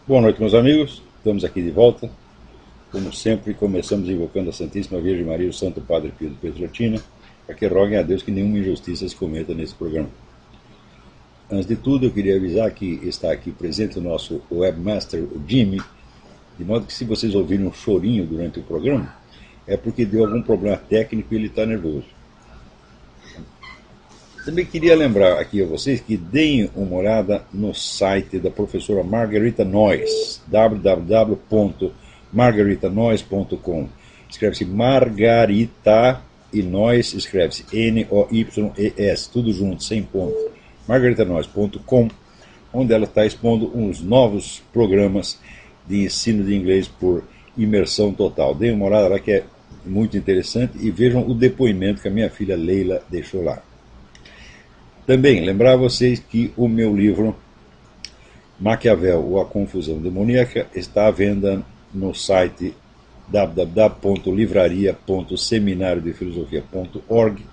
Boa noite, meus amigos. Estamos aqui de volta. Como sempre, começamos invocando a Santíssima Virgem Maria e o Santo Padre Pio de Pietrelcina, para que roguem a Deus que nenhuma injustiça se cometa nesse programa. Antes de tudo, eu queria avisar que está aqui presente o nosso webmaster, o Jimmy, de modo que se vocês ouvirem um chorinho durante o programa, é porque deu algum problema técnico e ele está nervoso. Também queria lembrar aqui a vocês que deem uma olhada no site da professora Margarita Noyes, www.margaritanoyes.com. Escreve-se Margarita e Noyes escreve-se N-O-Y-E-S, tudo junto, sem ponto. margaritanoyes.com, onde ela está expondo uns novos programas de ensino de inglês por imersão total. Deem uma olhada lá que é muito interessante e vejam o depoimento que a minha filha Leila deixou lá. Também lembrar a vocês que o meu livro Maquiavel ou a Confusão Demoníaca está à venda no site www.livraria.seminariodefilosofia.org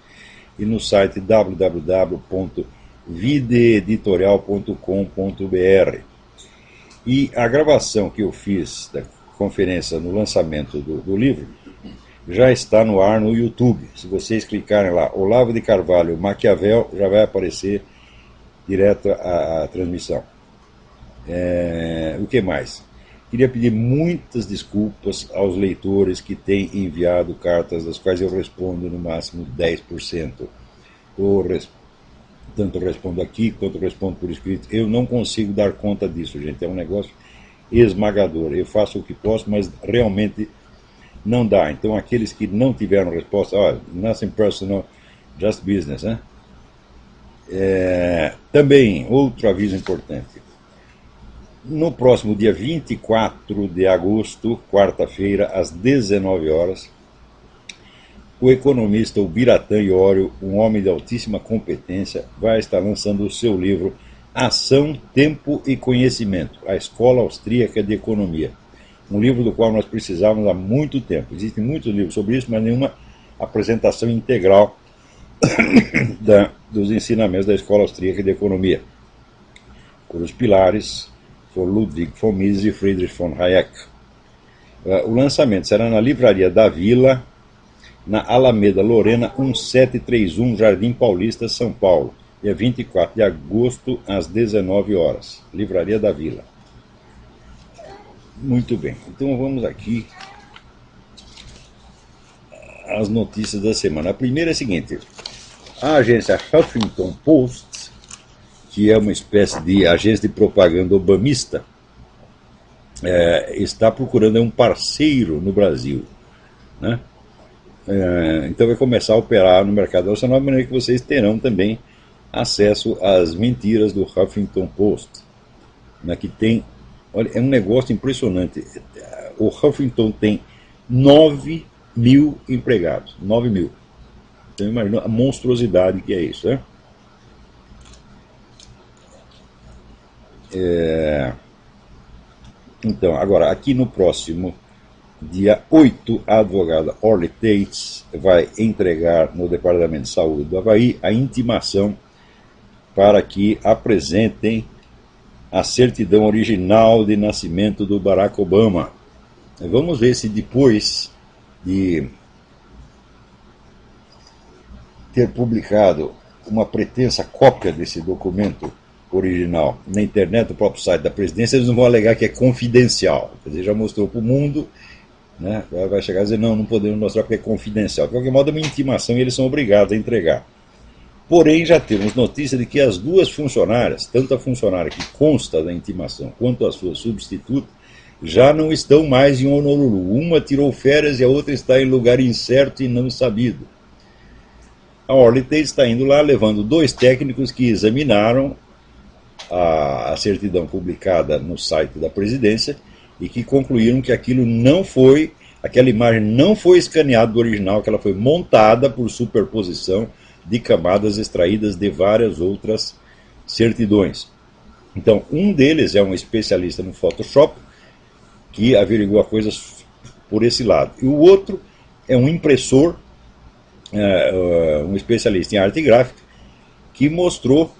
e no site www.videeditorial.com.br. E a gravação que eu fiz da conferência no lançamento do livro já está no ar no YouTube. Se vocês clicarem lá, Olavo de Carvalho, Maquiavel, já vai aparecer direto a transmissão. O que mais? Queria pedir muitas desculpas aos leitores que têm enviado cartas, das quais eu respondo no máximo 10%. Tanto respondo aqui, quanto respondo por escrito. Eu não consigo dar conta disso, gente. É um negócio esmagador. Eu faço o que posso, mas realmente não dá. Então, aqueles que não tiveram resposta, nothing personal, just business, né? Também, outro aviso importante. No próximo dia 24 de agosto, quarta-feira, às 19 horas, o economista Biratã Iório, um homem de altíssima competência, vai estar lançando o seu livro Ação, Tempo e Conhecimento, a Escola Austríaca de Economia. Um livro do qual nós precisávamos há muito tempo. Existem muitos livros sobre isso, mas nenhuma apresentação integral dos ensinamentos da Escola Austríaca de Economia. Cujos pilares foram Ludwig von Mises e Friedrich von Hayek. O lançamento será na Livraria da Vila, na Alameda Lorena 1731, Jardim Paulista, São Paulo, dia 24 de agosto, às 19 horas. Livraria da Vila. Muito bem, então vamos aqui às notícias da semana. A primeira é a seguinte: a agência Huffington Post, que é uma espécie de agência de propaganda obamista, está procurando um parceiro no Brasil, né? Então vai começar a operar no mercado nacional, de maneira que vocês terão também acesso às mentiras do Huffington Post, né, que tem. Olha, é um negócio impressionante. O Huffington tem 9 mil empregados. 9 mil. Então imagina a monstruosidade que é isso, né? Então, agora, aqui no próximo dia 8, a advogada Orly Tates vai entregar no Departamento de Saúde do Havaí a intimação para que apresentem a certidão original de nascimento do Barack Obama. Vamos ver se depois de ter publicado uma pretensa cópia desse documento original na internet, no próprio site da presidência, eles não vão alegar que é confidencial. Quer dizer, já mostrou para o mundo, né? Vai chegar a dizer, não podemos mostrar porque é confidencial. De qualquer modo, é uma intimação e eles são obrigados a entregar. Porém, já temos notícia de que as duas funcionárias, tanto a funcionária que consta da intimação quanto a sua substituta, já não estão mais em Honolulu. Uma tirou férias e a outra está em lugar incerto e não sabido. A Orly está indo lá levando 2 técnicos que examinaram a certidão publicada no site da presidência e que concluíram que aquilo não foi, aquela imagem não foi escaneada do original, que ela foi montada por superposição de camadas extraídas de várias outras certidões. Então, um deles é um especialista no Photoshop, que averigua coisas por esse lado. E o outro é um impressor, um especialista em arte gráfica, que mostrou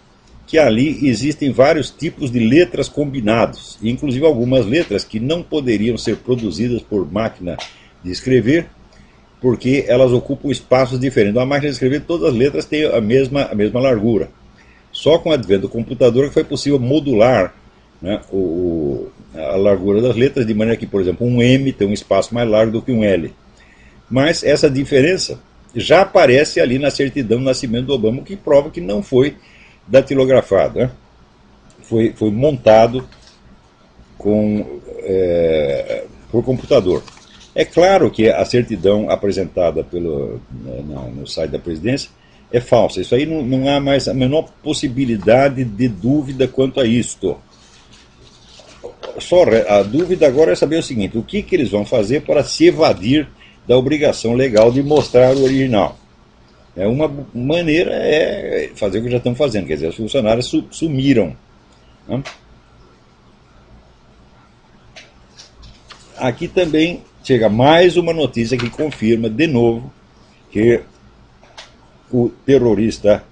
que ali existem vários tipos de letras combinados, inclusive algumas letras que não poderiam ser produzidas por máquina de escrever, porque elas ocupam espaços diferentes. Na máquina de escrever, todas as letras têm a mesma largura. Só com o advento do computador que foi possível modular, né, a largura das letras, de maneira que, por exemplo, um M tem um espaço mais largo do que um L. Mas essa diferença já aparece ali na certidão de nascimento do Obama, o que prova que não foi datilografado, né? Foi montado por computador. É claro que a certidão apresentada no site da presidência é falsa. Isso aí não há mais a menor possibilidade de dúvida quanto a isto. Só a dúvida agora é saber o seguinte: o que eles vão fazer para se evadir da obrigação legal de mostrar o original? Uma maneira é fazer o que já estão fazendo, quer dizer, os funcionários sumiram, né? Aqui também chega mais uma notícia que confirma de novo que o terrorista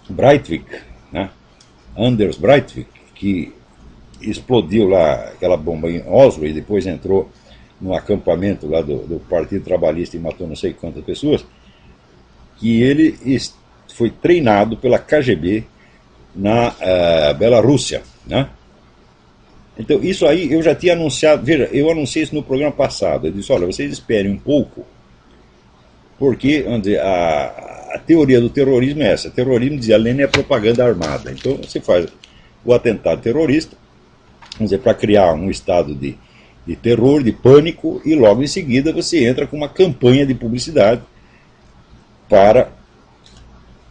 Breivik, né, Anders Breivik, que explodiu lá aquela bomba em Oslo e depois entrou no acampamento lá do Partido Trabalhista e matou não sei quantas pessoas, que ele foi treinado pela KGB na Bielorrússia, né? Então, isso aí eu já tinha anunciado. Veja, eu anunciei isso no programa passado. Eu disse: olha, vocês esperem um pouco, porque a teoria do terrorismo é essa. Terrorismo, dizia Lenin, é propaganda armada. Então, você faz o atentado terrorista, vamos dizer, para criar um estado de terror, de pânico, e logo em seguida você entra com uma campanha de publicidade para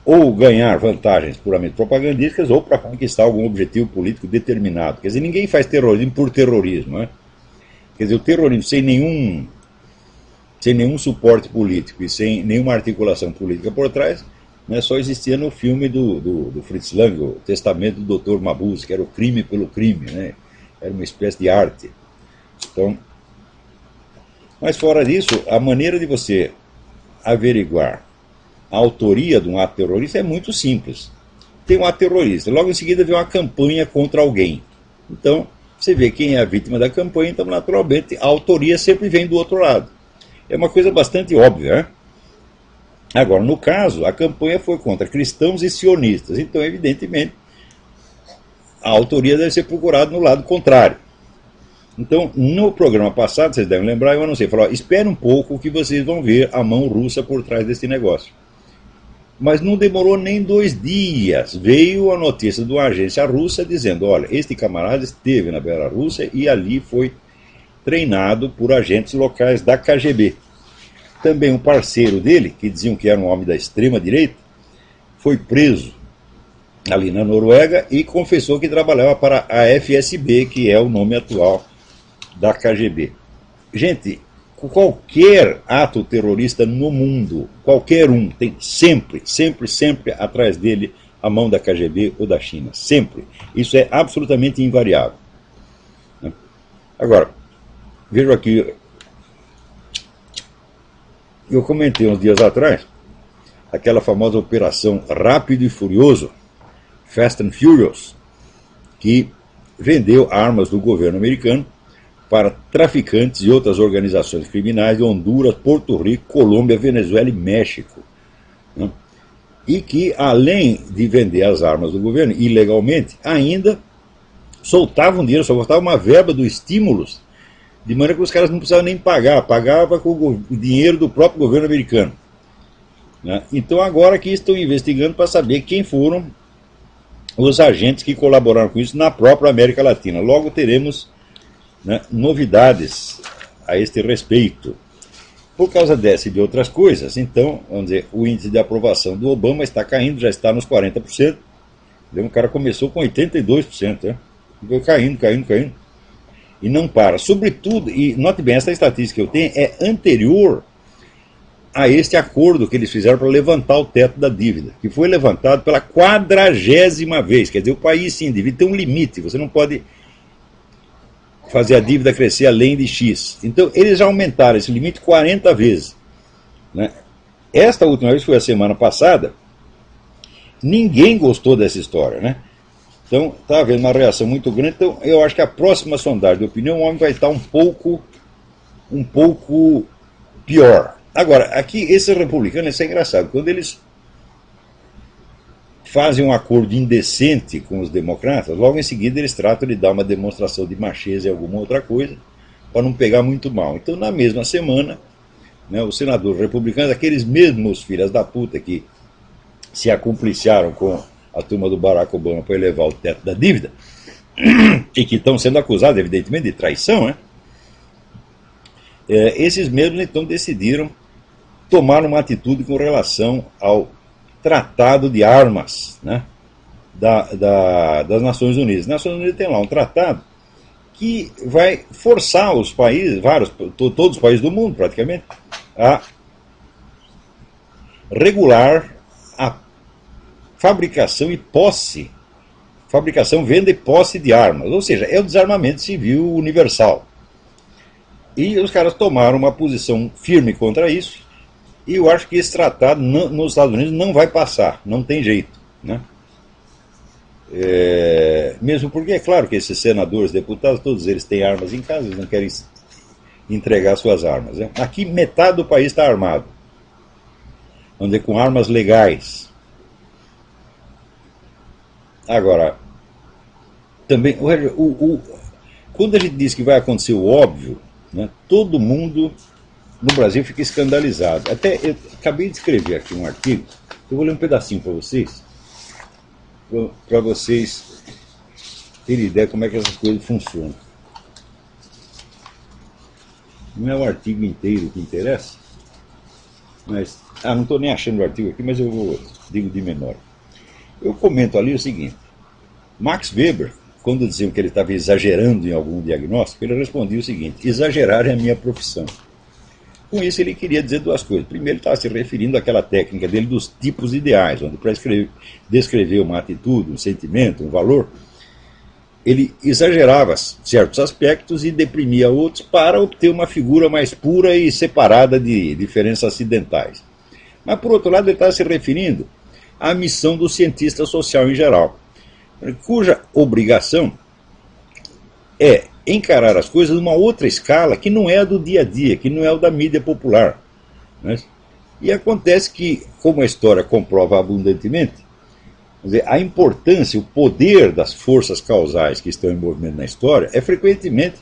ou ganhar vantagens puramente propagandísticas ou para conquistar algum objetivo político determinado. Quer dizer, ninguém faz terrorismo por terrorismo, né? Quer dizer, o terrorismo sem nenhum suporte político e sem nenhuma articulação política por trás, né, só existia no filme do Fritz Lang, o Testamento do Dr. Mabuse, que era o crime pelo crime, né? Era uma espécie de arte. Então, mas fora disso, a maneira de você averiguar a autoria de um ato terrorista é muito simples. Tem um ato terrorista, logo em seguida vem uma campanha contra alguém. Então, você vê quem é a vítima da campanha, então naturalmente a autoria sempre vem do outro lado. É uma coisa bastante óbvia, né? Agora, no caso, a campanha foi contra cristãos e sionistas, então evidentemente a autoria deve ser procurada no lado contrário. Então, no programa passado, vocês devem lembrar, eu anunciei, falei: espere um pouco que vocês vão ver a mão russa por trás desse negócio. Mas não demorou nem 2 dias. Veio a notícia de uma agência russa dizendo: olha, este camarada esteve na Bielorrússia e ali foi treinado por agentes locais da KGB. Também um parceiro dele, que diziam que era um homem da extrema-direita, foi preso ali na Noruega e confessou que trabalhava para a FSB, que é o nome atual da KGB. Gente, qualquer ato terrorista no mundo, qualquer um, tem sempre atrás dele a mão da KGB ou da China. Sempre. Isso é absolutamente invariável. Agora, vejo aqui, eu comentei uns dias atrás aquela famosa operação Rápido e Furioso, Fast and Furious, que vendeu armas do governo americano para traficantes e outras organizações criminais de Honduras, Porto Rico, Colômbia, Venezuela e México, né? E que, além de vender as armas do governo ilegalmente, ainda soltavam dinheiro, só botava uma verba dos estímulos, de maneira que os caras não precisavam nem pagar, pagava com o dinheiro do próprio governo americano. né? Então agora que estão investigando para saber quem foram os agentes que colaboraram com isso na própria América Latina. Logo teremos, né, novidades a este respeito. Por causa dessa e de outras coisas, então, vamos dizer, o índice de aprovação do Obama está caindo, já está nos 40%. O cara começou com 82%, né? Ficou caindo, caindo, caindo. E não para. Sobretudo, e note bem, essa estatística que eu tenho é anterior a este acordo que eles fizeram para levantar o teto da dívida, que foi levantado pela 40ª vez. Quer dizer, o país se endivida, tem um limite, você não pode fazer a dívida crescer além de X. Então, eles já aumentaram esse limite 40 vezes. Né? Esta última vez foi a semana passada. Ninguém gostou dessa história, né? Então, está havendo uma reação muito grande. Então, eu acho que a próxima sondagem de opinião, o homem vai estar um pouco pior. Agora, aqui, esses republicanos, isso é engraçado. Quando eles fazem um acordo indecente com os democratas, logo em seguida eles tratam de dar uma demonstração de macheza e alguma outra coisa, para não pegar muito mal. Então, na mesma semana, né, os senadores republicanos, aqueles mesmos filhas da puta que se acumpliciaram com a turma do Barack Obama para elevar o teto da dívida, e que estão sendo acusados, evidentemente, de traição, né? Esses mesmos, então, decidiram tomar uma atitude com relação ao tratado de armas, né, das Nações Unidas. As Nações Unidas tem lá um tratado que vai forçar os países, todos os países do mundo praticamente, a regular a fabricação e posse, fabricação, venda e posse de armas. Ou seja, é o desarmamento civil universal. E os caras tomaram uma posição firme contra isso, e eu acho que esse tratado nos Estados Unidos não vai passar, não tem jeito, né? Mesmo porque é claro que esses senadores, deputados, todos eles têm armas em casa, eles não querem entregar suas armas, né? Aqui metade do país está armado, vamos dizer, com armas legais. Agora, também, quando a gente diz que vai acontecer o óbvio, né, todo mundo no Brasil fica escandalizado. Até eu acabei de escrever aqui um artigo, eu vou ler um pedacinho para vocês terem ideia como é que essas coisas funcionam. Não é o artigo inteiro que interessa, mas não estou nem achando o artigo aqui, mas eu digo de menor. Eu comento ali o seguinte: Max Weber, quando diziam que ele estava exagerando em algum diagnóstico, ele respondia o seguinte: exagerar é a minha profissão. Com isso ele queria dizer duas coisas. Primeiro, ele estava se referindo àquela técnica dele dos tipos ideais, onde para descrever uma atitude, um sentimento, um valor, ele exagerava certos aspectos e deprimia outros para obter uma figura mais pura e separada de diferenças acidentais. Mas, por outro lado, ele estava se referindo à missão do cientista social em geral, cuja obrigação é encarar as coisas numa outra escala que não é a do dia a dia, que não é o da mídia popular, né? E acontece que, como a história comprova abundantemente, quer dizer, a importância, o poder das forças causais que estão em movimento na história é frequentemente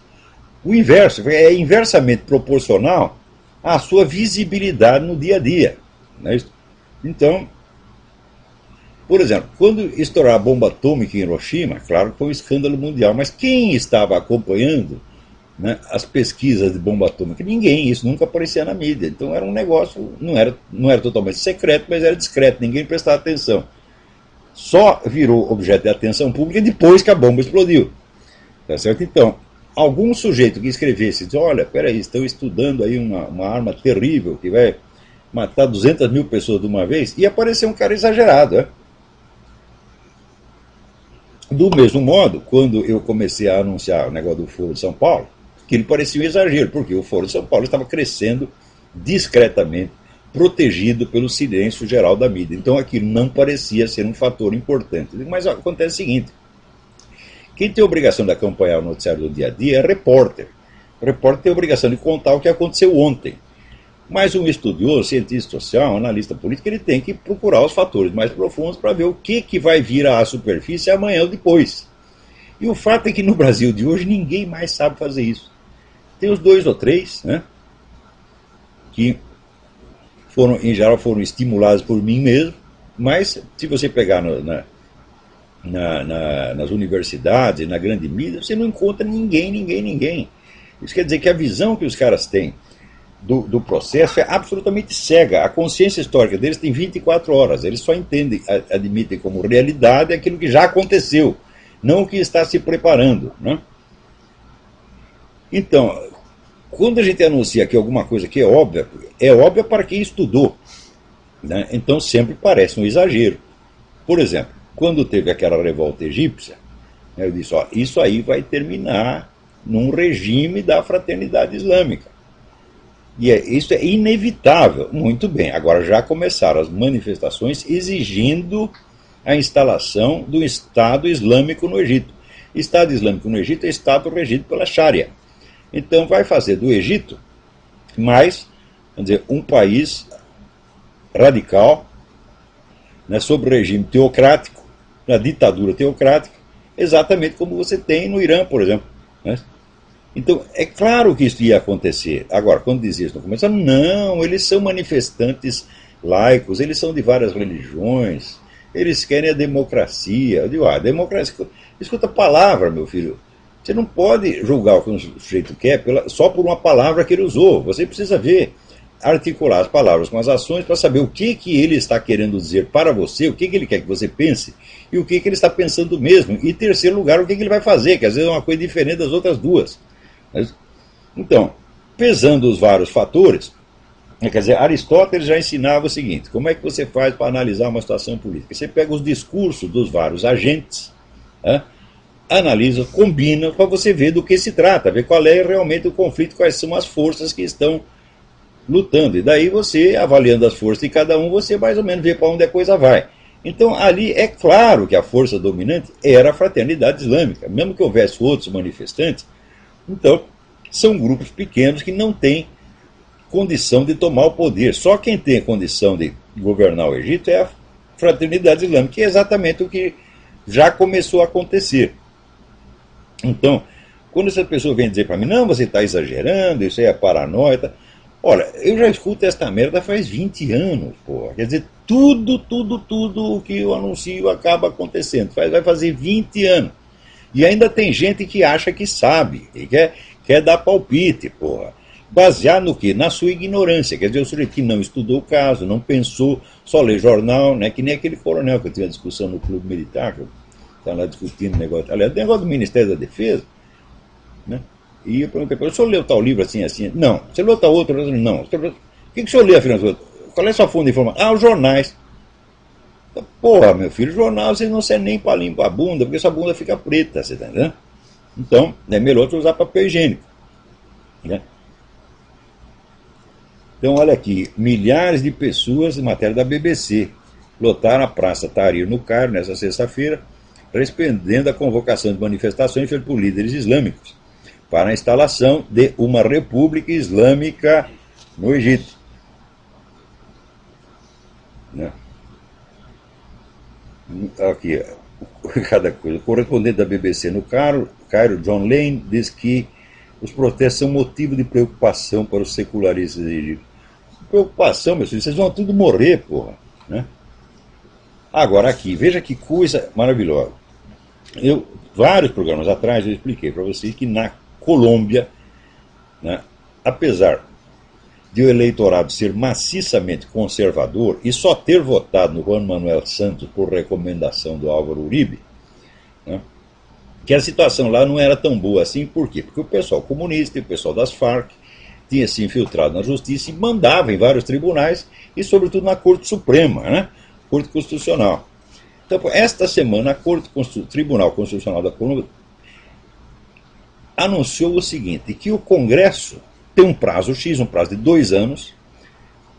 o inverso, é inversamente proporcional à sua visibilidade no dia a dia, né? Então, por exemplo, quando estourou a bomba atômica em Hiroshima, claro que foi um escândalo mundial, mas quem estava acompanhando, né, as pesquisas de bomba atômica? Ninguém, isso nunca aparecia na mídia. Então era um negócio, não era totalmente secreto, mas era discreto, ninguém prestava atenção. Só virou objeto de atenção pública depois que a bomba explodiu. Tá certo? Então, algum sujeito que escrevesse, diz, olha, peraí, estão estudando aí uma arma terrível que vai matar 200 mil pessoas de uma vez, e apareceu um cara exagerado, né? Do mesmo modo, quando eu comecei a anunciar o negócio do Foro de São Paulo, que ele parecia um exagero, porque o Foro de São Paulo estava crescendo discretamente, protegido pelo silêncio geral da mídia. Então aquilo não parecia ser um fator importante. Mas acontece o seguinte: quem tem a obrigação de acompanhar o noticiário do dia a dia é repórter. O repórter tem a obrigação de contar o que aconteceu ontem. Mas um estudioso, cientista social, analista político, ele tem que procurar os fatores mais profundos para ver o que vai vir à superfície amanhã ou depois. E o fato é que no Brasil de hoje ninguém mais sabe fazer isso. Tem os 2 ou 3, né, que em geral foram estimuladas por mim mesmo, mas se você pegar nas universidades, na grande mídia, você não encontra ninguém. Isso quer dizer que a visão que os caras têm do processo é absolutamente cega. A consciência histórica deles tem 24 horas. Eles só admitem como realidade aquilo que já aconteceu, não o que está se preparando, né? Então, quando a gente anuncia aqui alguma coisa que é óbvia para quem estudou, né? Então sempre parece um exagero. Por exemplo, quando teve aquela revolta egípcia, eu disse, ó, isso aí vai terminar num regime da fraternidade islâmica. E isso é inevitável. Muito bem, agora já começaram as manifestações exigindo a instalação do Estado Islâmico no Egito. Estado Islâmico no Egito é Estado regido pela Sharia. Então vai fazer do Egito mais, vamos dizer, um país radical, né, sob regime teocrático, na ditadura teocrática, exatamente como você tem no Irã, por exemplo, né? Então, é claro que isso ia acontecer. Agora, quando dizia isso no começo, não, eles são manifestantes laicos, eles são de várias religiões, eles querem a democracia. Eu digo, democracia, escuta a palavra, meu filho. Você não pode julgar o que um sujeito quer só por uma palavra que ele usou. Você precisa ver, articular as palavras com as ações para saber o que ele está querendo dizer para você, o que ele quer que você pense e o que ele está pensando mesmo. E, em terceiro lugar, o que ele vai fazer, que às vezes é uma coisa diferente das outras duas. Então, pesando os vários fatores, quer dizer, Aristóteles já ensinava o seguinte: como é que você faz para analisar uma situação política? Você pega os discursos dos vários agentes, né, analisa, combina, para você ver do que se trata, ver qual é realmente o conflito, quais são as forças que estão lutando. E daí você, avaliando as forças de cada um, você mais ou menos vê para onde a coisa vai. Então, ali é claro que a força dominante era a fraternidade islâmica, mesmo que houvesse outros manifestantes. Então, são grupos pequenos que não têm condição de tomar o poder. Só quem tem a condição de governar o Egito é a fraternidade islâmica, que é exatamente o que já começou a acontecer. Então, quando essa pessoa vem dizer para mim, não, você está exagerando, isso aí é paranoia, tá? Olha, eu já escuto esta merda faz 20 anos, porra. Quer dizer, tudo o que eu anuncio acaba acontecendo. Vai fazer 20 anos. E ainda tem gente que acha que sabe, e quer dar palpite, porra. Baseado no quê? Na sua ignorância. Quer dizer, o sujeito que não estudou o caso, não pensou, só lê jornal, né? Que nem aquele coronel que eu tinha discussão no clube militar, que eu estava lá discutindo o negócio. Aliás, o negócio do Ministério da Defesa, né? E eu perguntei para ele, o senhor leu tal livro assim, assim? Não. Você leu tal outro? Não. O que o senhor lê, afinal? Qual é a sua fonte de informação? Os jornais. Porra, meu filho, jornal você não serve nem para limpar a bunda, porque sua bunda fica preta, você tá entendendo? Então, é melhor você usar papel higiênico, né? Então, olha aqui, milhares de pessoas, em matéria da BBC, lotaram a Praça Tahrir no Cairo, nessa sexta-feira, respondendo à convocação de manifestações feitas por líderes islâmicos para a instalação de uma república islâmica no Egito, né? Aqui, cada coisa. O correspondente da BBC no Cairo, John Lane, diz que os protestos são motivo de preocupação para os secularistas egípcios. Preocupação, meus filhos, vocês vão tudo morrer, porra, né? Agora aqui, veja que coisa maravilhosa. Vários programas atrás, eu expliquei para vocês que na Colômbia, né, apesar de o eleitorado ser maciçamente conservador e só ter votado no Juan Manuel Santos por recomendação do Álvaro Uribe, né, que a situação lá não era tão boa assim. Por quê? Porque o pessoal comunista e o pessoal das Farc tinha se infiltrado na justiça e mandava em vários tribunais e, sobretudo, na Corte Suprema, né, Corte Constitucional. Então, esta semana, a Tribunal Constitucional da Colômbia anunciou o seguinte, que o Congresso tem um prazo X, um prazo de 2 anos,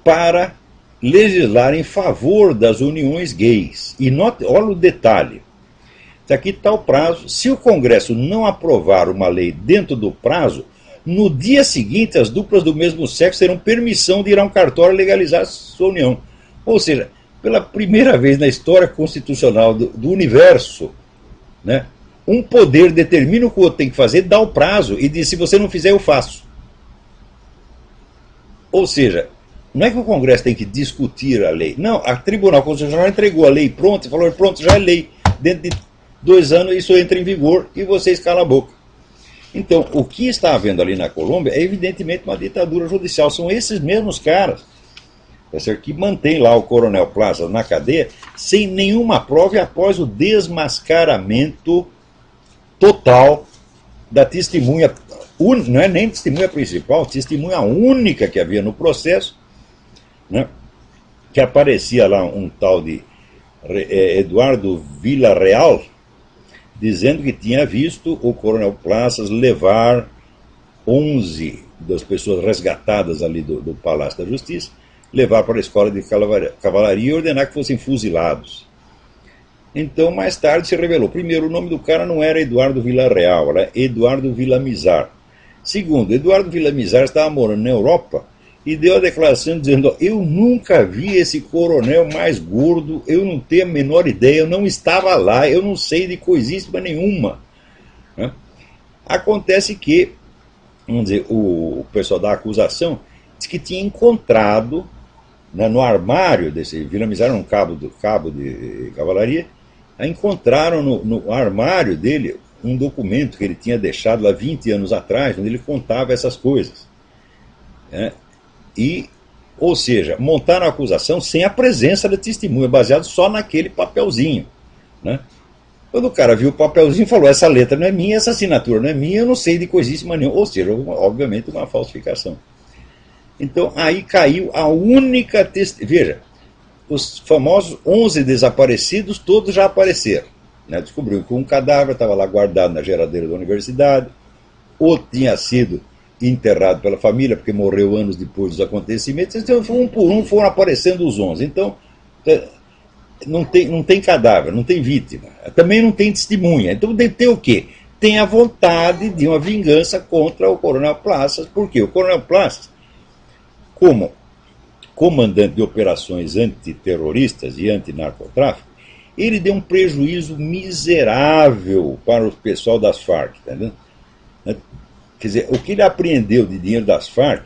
para legislar em favor das uniões gays. E olha o detalhe, aqui está o prazo. Se o Congresso não aprovar uma lei dentro do prazo, no dia seguinte as duplas do mesmo sexo terão permissão de ir a um cartório legalizar sua união. Ou seja, pela primeira vez na história constitucional do universo, né, um poder determina o que o outro tem que fazer, dá o prazo e diz, se você não fizer, eu faço. Ou seja, não é que o Congresso tem que discutir a lei. Não, a Tribunal Constitucional entregou a lei pronta e falou, pronto, já é lei. Dentro de 2 anos isso entra em vigor e vocês calam a boca. Então, o que está havendo ali na Colômbia é evidentemente uma ditadura judicial. São esses mesmos caras, tá certo, que mantém lá o Coronel Plaza na cadeia sem nenhuma prova e após o desmascaramento total da testemunha, não é nem testemunha principal, testemunha única que havia no processo, né, que aparecia lá um tal de Eduardo Villarreal, dizendo que tinha visto o Coronel Plazas levar 11 das pessoas resgatadas ali do Palácio da Justiça, levar para a escola de cavalaria e ordenar que fossem fuzilados. Então, mais tarde se revelou, primeiro, o nome do cara não era Eduardo Villarreal, era Eduardo Villamizar. Segundo, Eduardo Villamizar estava morando na Europa e deu a declaração dizendo, eu nunca vi esse coronel mais gordo, eu não tenho a menor ideia, eu não estava lá, eu não sei de coisíssima nenhuma. Né? Acontece que, vamos dizer, o pessoal da acusação disse que tinha encontrado, né, no armário desse Villamizar, um cabo de cavalaria, encontraram no armário dele um documento que ele tinha deixado lá 20 anos atrás, onde ele contava essas coisas. Né? Ou seja, montaram a acusação sem a presença da testemunha, baseado só naquele papelzinho. Né? Quando o cara viu o papelzinho, falou, essa letra não é minha, essa assinatura não é minha, eu não sei de coisíssima nenhuma. Ou seja, obviamente uma falsificação. Então, aí caiu a única testemunha. Veja, os famosos 11 desaparecidos, todos já apareceram. Né? Descobriu que um cadáver estava lá guardado na geladeira da universidade, outro tinha sido enterrado pela família, porque morreu anos depois dos acontecimentos. Então, um por um foram aparecendo os 11. Então, não tem cadáver, não tem vítima. Também não tem testemunha. Então, tem o quê? Tem a vontade de uma vingança contra o Coronel Plazas. Por quê? O Coronel Plazas, como comandante de operações antiterroristas e antinarcotráfico, ele deu um prejuízo miserável para o pessoal das Farc. Tá vendo? Quer dizer, o que ele apreendeu de dinheiro das Farc,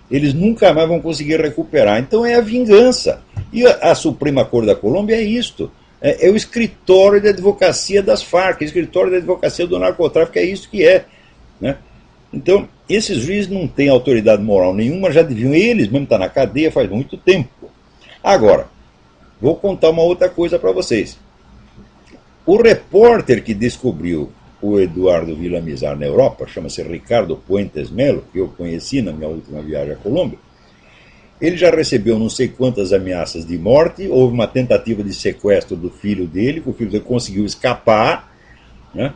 eles nunca mais vão conseguir recuperar. Então é a vingança. E a Suprema Corte da Colômbia é isto. É o escritório de advocacia das Farc, o escritório de advocacia do narcotráfico, é isso que é. Né? Então, esses juízes não têm autoridade moral nenhuma, já deviam, eles mesmo estar na cadeia faz muito tempo. Agora, vou contar uma outra coisa para vocês. O repórter que descobriu o Eduardo Villamizar na Europa, chama-se Ricardo Puentes Melo, que eu conheci na minha última viagem à Colômbia, ele já recebeu não sei quantas ameaças de morte, houve uma tentativa de sequestro do filho dele, que o filho dele conseguiu escapar, né?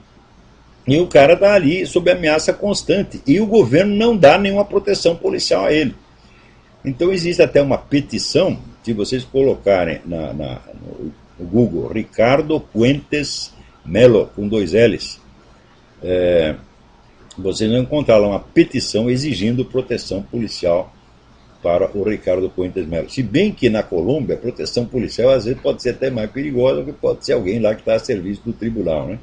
E o cara está ali sob ameaça constante, e o governo não dá nenhuma proteção policial a ele. Então existe até uma petição, se vocês colocarem no Google, Ricardo Puentes Melo, com 2 L's, vocês vão encontrar lá uma petição exigindo proteção policial para o Ricardo Puentes Melo. Se bem que na Colômbia a proteção policial às vezes pode ser até mais perigosa, porque pode ser alguém lá que está a serviço do tribunal, né?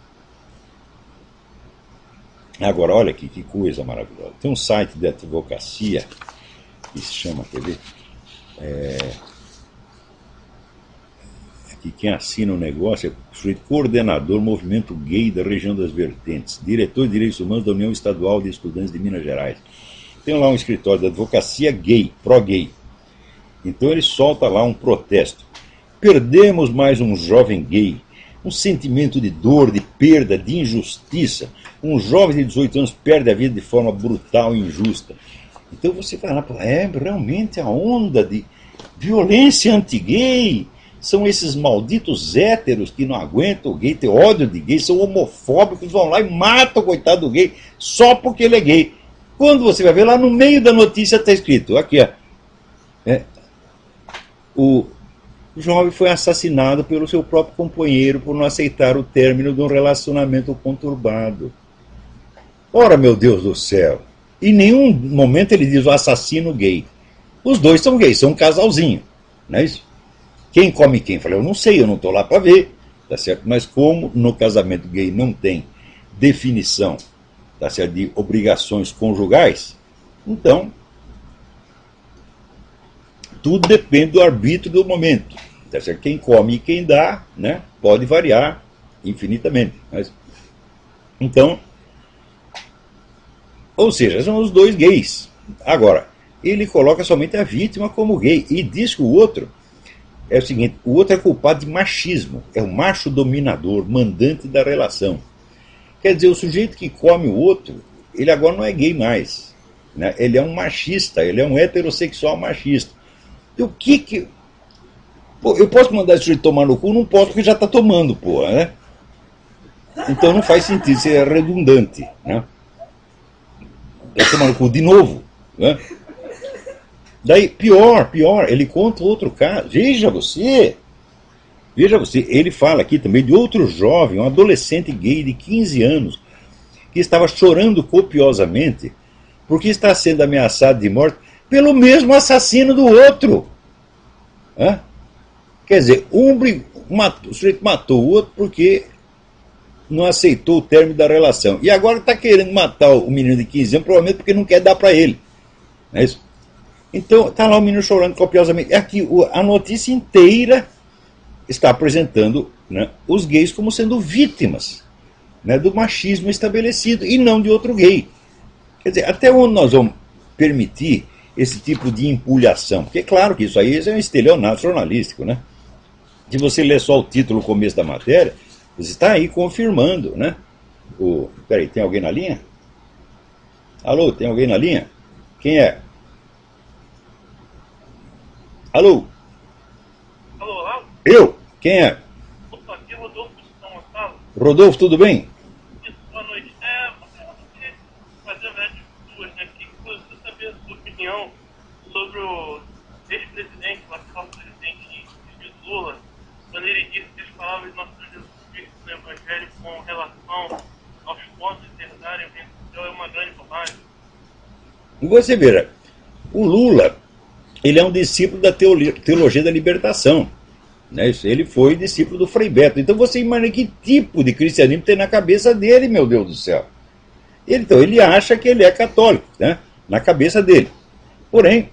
Agora, olha aqui, que coisa maravilhosa. Tem um site de advocacia que se chama, quer ver? Aqui quem assina o negócio é o coordenador Movimento Gay da Região das Vertentes, diretor de Direitos Humanos da União Estadual de Estudantes de Minas Gerais. Tem lá um escritório de advocacia gay, pró-gay. Então ele solta lá um protesto. Perdemos mais um jovem gay. Um sentimento de dor, de perda, de injustiça. Um jovem de 18 anos perde a vida de forma brutal e injusta. Então você fala, realmente a onda de violência anti-gay são esses malditos héteros que não aguentam o gay, têm ódio de gay, são homofóbicos, vão lá e matam o coitado do gay só porque ele é gay. Quando você vai ver lá no meio da notícia está escrito, aqui ó, o jovem foi assassinado pelo seu próprio companheiro por não aceitar o término de um relacionamento conturbado. Ora, meu Deus do céu, em nenhum momento ele diz o assassino gay. Os dois são gays, são um casalzinho, não é isso? Quem come quem? Falei, eu não sei, eu não estou lá para ver, tá certo? Mas como no casamento gay não tem definição, tá certo, de obrigações conjugais, então tudo depende do arbítrio do momento. Tá certo? Quem come e quem dá, né, pode variar infinitamente. Então, ou seja, são os dois gays. Agora, ele coloca somente a vítima como gay e diz que o outro é o seguinte: o outro é culpado de machismo, é o macho dominador, mandante da relação. Quer dizer, o sujeito que come o outro, ele agora não é gay mais, né? Ele é um machista, ele é um heterossexual machista. E o que... Pô, eu posso mandar esse sujeito tomar no cu? Não posso, porque já está tomando, porra, né? Então não faz sentido, isso é redundante, né? Vai tomar no cu de novo, né? Daí, pior, ele conta outro caso. Veja você, ele fala aqui também de outro jovem, um adolescente gay de 15 anos, que estava chorando copiosamente porque está sendo ameaçado de morte pelo mesmo assassino do outro. Hã? Quer dizer, o sujeito matou o outro porque não aceitou o término da relação. E agora está querendo matar o menino de 15 anos, provavelmente porque não quer dar para ele. Não é isso? Então, está lá o menino chorando copiosamente. Aqui, a notícia inteira está apresentando, né, os gays como sendo vítimas, né, do machismo estabelecido e não de outro gay. Quer dizer, até onde nós vamos permitir esse tipo de empulhação? Porque é claro que isso aí é um estelionato jornalístico, né? Se você ler só o título, o começo da matéria, você está aí confirmando, né? Peraí, tem alguém na linha? Alô, tem alguém na linha? Quem é? Alô? Alô? Eu? Quem é? Opa, aqui é Rodolfo de São Gonçalo. Rodolfo, tudo bem? Isso, boa noite. Eu queria fazer a verdade duas, né? Queria saber a sua opinião sobre o ex-presidente, o atual presidente Luiz Lula, quando ele disse que as palavras de nosso Jesus Cristo no Evangelho com relação aos pontos de herdar o reino do céu é uma grande bobagem. E você veja, o Lula, ele é um discípulo da teologia da libertação, né? Ele foi discípulo do Frei Beto. Então você imagina que tipo de cristianismo tem na cabeça dele, meu Deus do céu. Então ele acha que ele é católico, né? Na cabeça dele. Porém,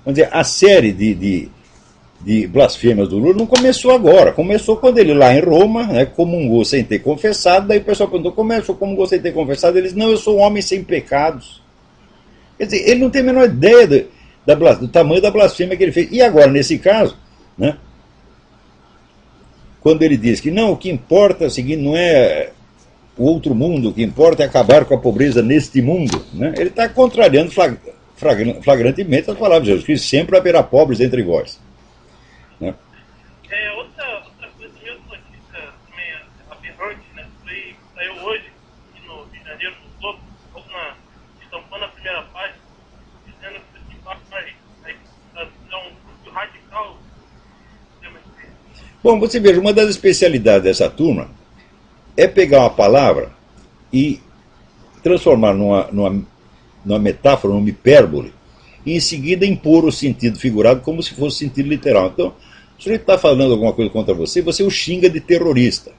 vamos dizer, a série de blasfêmias do Lula não começou agora. Começou quando ele lá em Roma, né, comungou sem ter confessado. Daí o pessoal perguntou: como é que eu comungou sem ter confessado? Ele disse: não, eu sou um homem sem pecados. Quer dizer, ele não tem a menor ideia do tamanho da blasfêmia que ele fez. E agora, nesse caso, né, quando ele diz que não, o que importa é o seguinte, não é o outro mundo, o que importa é acabar com a pobreza neste mundo, né, ele está contrariando flagrantemente as palavras de Jesus Cristo: sempre haverá pobres entre vós. Né? Outra coisa, minha notícia também aberrante, né? Saiu hoje, aqui no Rio de Janeiro, no Globo, estampando a primeira página, dizendo que é um grupo radical. Bom, você veja, uma das especialidades dessa turma é pegar uma palavra e transformar numa metáfora, numa hipérbole, e em seguida impor o sentido figurado como se fosse sentido literal. Então, se ele está falando alguma coisa contra você, você o xinga de terrorista,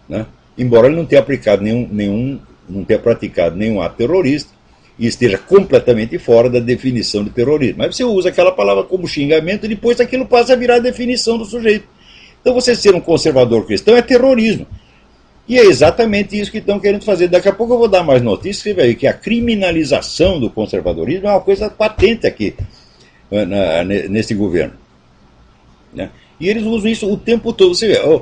né? Embora ele não tenha aplicado não tenha praticado nenhum ato terrorista e esteja completamente fora da definição de terrorismo. Mas você usa aquela palavra como xingamento e depois aquilo passa a virar a definição do sujeito. Então você ser um conservador cristão é terrorismo. E é exatamente isso que estão querendo fazer. Daqui a pouco eu vou dar mais notícias, você vai ver que a criminalização do conservadorismo é uma coisa patente aqui, nesse governo. Né? E eles usam isso o tempo todo. Você vê,